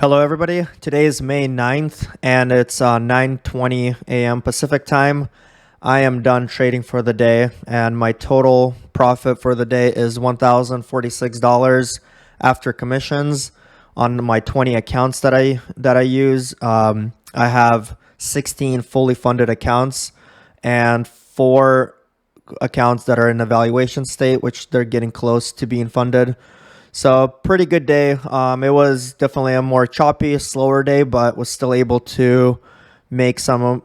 Hello, everybody. Today is May 9th, and it's 9:20 a.m. Pacific time. I am done trading for the day, and my total profit for the day is $1,046 after commissions on my 20 accounts that I use. I have 16 fully funded accounts and 4 accounts that are in evaluation state, which they're getting close to being funded. So pretty good day. It was definitely a more choppy, slower day, but was still able to make some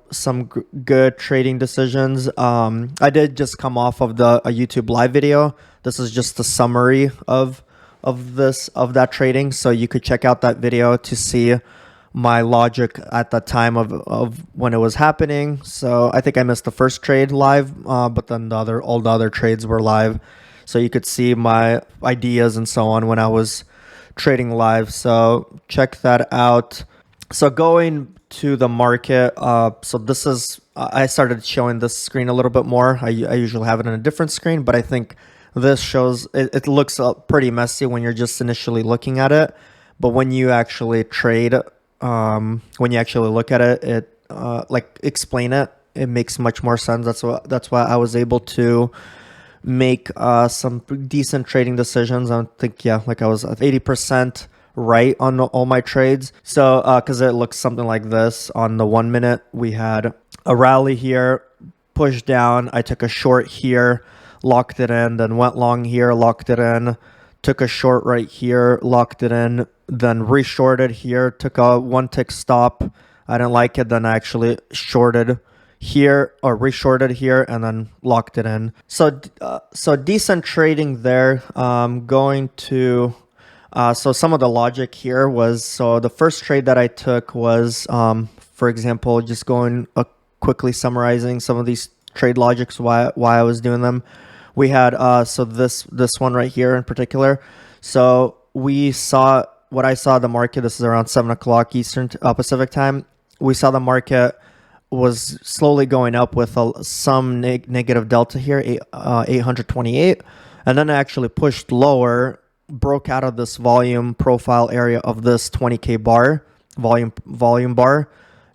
good trading decisions. I did just come off of a YouTube live video. This is just a summary of that trading, so you could check out that video to see my logic at the time of when it was happening. So I think I missed the first trade live, but then all the other trades were live. So you could see my ideas and so on when I was trading live. So check that out. So going to the market, so this is, I started showing this screen a little bit more. I usually have it on a different screen, but I think this shows, it looks pretty messy when you're just initially looking at it. But when you actually trade, when you actually look at it, like explain it, it makes much more sense. That's why I was able to make some decent trading decisions. I think, yeah, like I was at 80% right on all my trades. So because it looks something like this. On the 1 minute, we had a rally here, push down. I took a short here, locked it in, then went long here, locked it in, took a short right here, locked it in, then reshorted here, took a 1 tick stop. I didn't like it, then I actually shorted here or reshorted here and then locked it in. So decent trading there. Going to so some of the logic here was, so the first trade that I took was for example, just going quickly summarizing some of these trade logics, why I was doing them. We had so this one right here in particular. So we saw what I saw the market, this is around 7 o'clock Eastern Pacific time. We saw the market was slowly going up with some negative delta here, 828, and then it actually pushed lower, broke out of this volume profile area of this 20K bar, volume bar,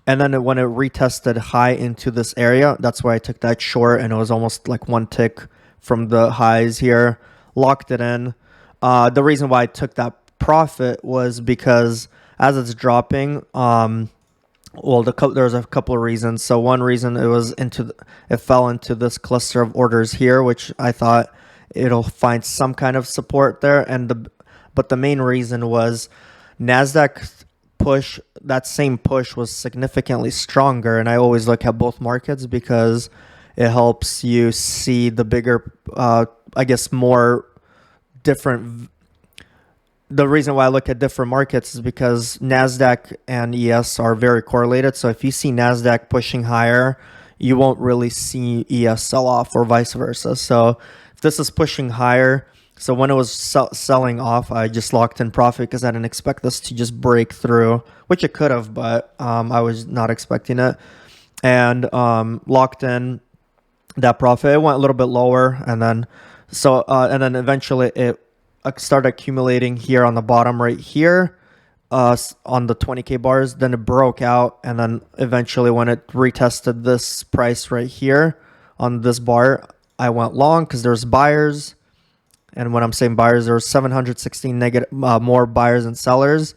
and then when it retested high into this area, that's why I took that short, and it was almost like 1 tick from the highs here, locked it in. The reason why I took that profit was because as it's dropping, well, there's a couple of reasons. So one reason, it fell into this cluster of orders here, which I thought it'll find some kind of support there. But the main reason was Nasdaq push. That same push was significantly stronger, and I always look at both markets because it helps you see the bigger, I guess, more different. The reason why I look at different markets is because NASDAQ and ES are very correlated. So if you see NASDAQ pushing higher, you won't really see ES sell off or vice versa. So if this is pushing higher, so when it was selling off, I just locked in profit because I didn't expect this to just break through, which it could have, but I was not expecting it. And locked in that profit. It went a little bit lower, and then eventually it started accumulating here on the bottom right here on the 20K bars. Then it broke out, and then eventually when it retested this price right here on this bar, I went long because there's buyers. And when I'm saying buyers, there's 716 more buyers than sellers.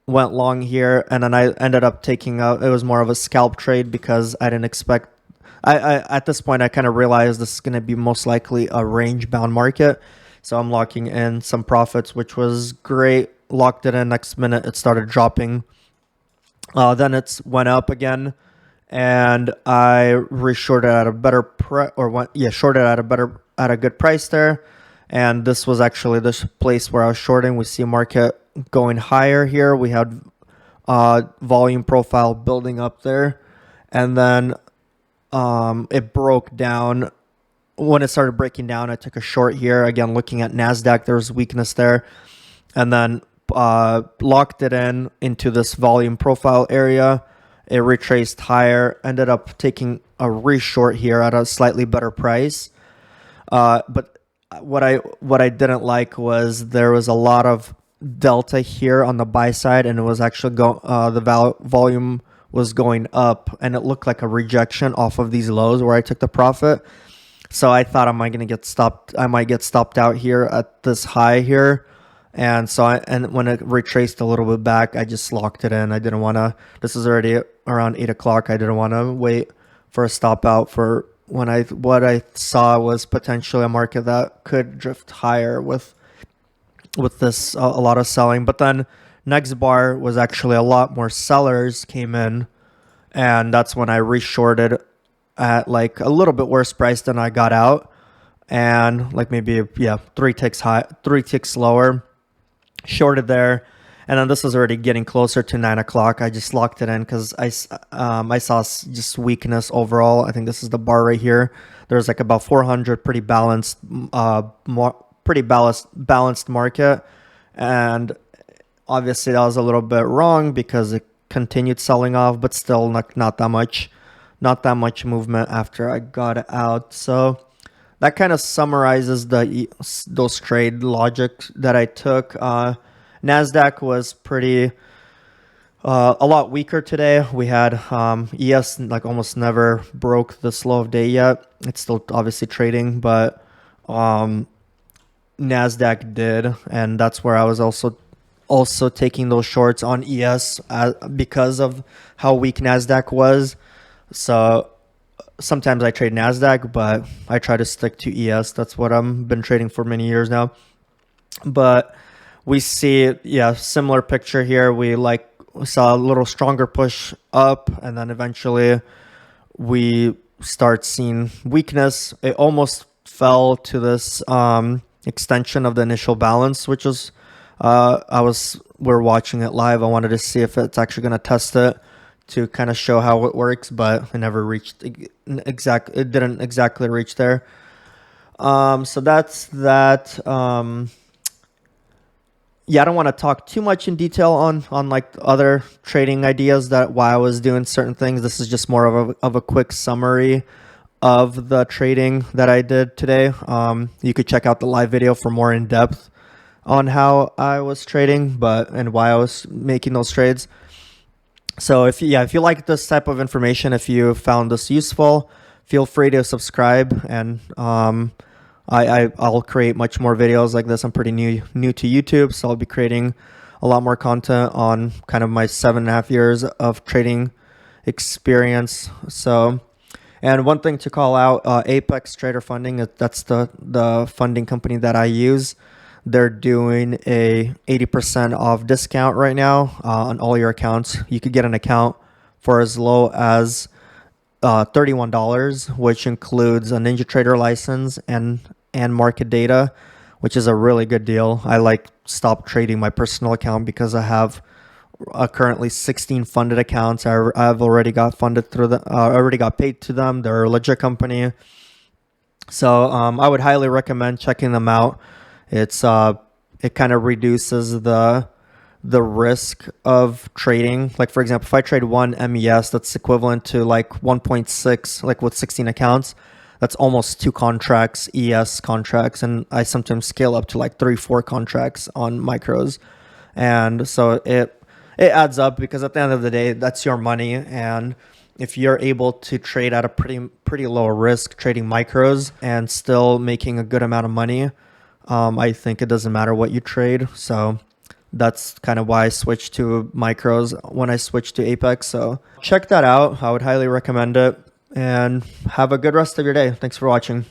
Went long here, and then I ended up taking out, it was more of a scalp trade because I didn't expect, I at this point I kind of realized this is going to be most likely a range bound market. So I'm locking in some profits, which was great. Locked it in. Next minute, it started dropping. Then it went up again, and I reshorted at a better shorted at a good price there. And this was actually this place where I was shorting. We see market going higher here. We had volume profile building up there, and then it broke down. When it started breaking down, I took a short here. Again, looking at NASDAQ, there was weakness there. And then locked it into this volume profile area. It retraced higher, ended up taking a reshort here at a slightly better price. But what I didn't like was there was a lot of delta here on the buy side, and it was actually volume was going up, and it looked like a rejection off of these lows where I took the profit. So I thought, am I going to get stopped? I might get stopped out here at this high here. And so and when it retraced a little bit back, I just locked it in. I didn't want to, this is already around 8 o'clock. I didn't want to wait for a stop out for what I saw was potentially a market that could drift higher with this a lot of selling. But then next bar was actually a lot more sellers came in, and that's when I reshorted at like a little bit worse price than I got out, and like maybe 3 ticks lower, shorted there. And then this was already getting closer to 9 o'clock. I just locked it in because I saw just weakness overall. I think this is the bar right here. There's like about 400 pretty balanced market, and obviously that was a little bit wrong because it continued selling off, but still not that much movement after I got it out. So that kind of summarizes those trade logic that I took. Nasdaq was pretty a lot weaker today. We had ES like almost never broke this low of day yet. It's still obviously trading, but Nasdaq did, and that's where I was also taking those shorts on ES because of how weak Nasdaq was. So sometimes I trade Nasdaq, but I try to stick to ES. That's what I've been trading for many years now. But we see, similar picture here. We saw a little stronger push up, and then eventually we start seeing weakness. It almost fell to this extension of the initial balance, which was we're watching it live. I wanted to see if it's actually going to test it to kind of show how it works, but it never reached it didn't exactly reach there. So that's that. I don't want to talk too much in detail on like other trading ideas that why I was doing certain things. This is just more of a quick summary of the trading that I did today. You could check out the live video for more in depth on how I was trading, and why I was making those trades. So if you like this type of information, if you found this useful, feel free to subscribe, and I'll create much more videos like this. I'm pretty new to YouTube, so I'll be creating a lot more content on kind of my 7.5 years of trading experience. So, and one thing to call out, Apex Trader Funding, that's the funding company that I use. They're doing a 80% off discount right now on all your accounts. You could get an account for as low as $31, which includes a NinjaTrader license and market data, which is a really good deal. I stopped trading my personal account because I have currently 16 funded accounts. I've already got funded through already got paid to them. They're a legit company. So I would highly recommend checking them out. It's it kind of reduces the risk of trading. Like, for example, if I trade one MES, that's equivalent to like 1.6, like with 16 accounts, that's almost 2 contracts, ES contracts. And I sometimes scale up to like 3-4 contracts on micros. And so it adds up, because at the end of the day, that's your money. And if you're able to trade at a pretty low risk trading micros and still making a good amount of money, I think it doesn't matter what you trade. So that's kind of why I switched to micros when I switched to Apex. So check that out. I would highly recommend it, and have a good rest of your day. Thanks for watching.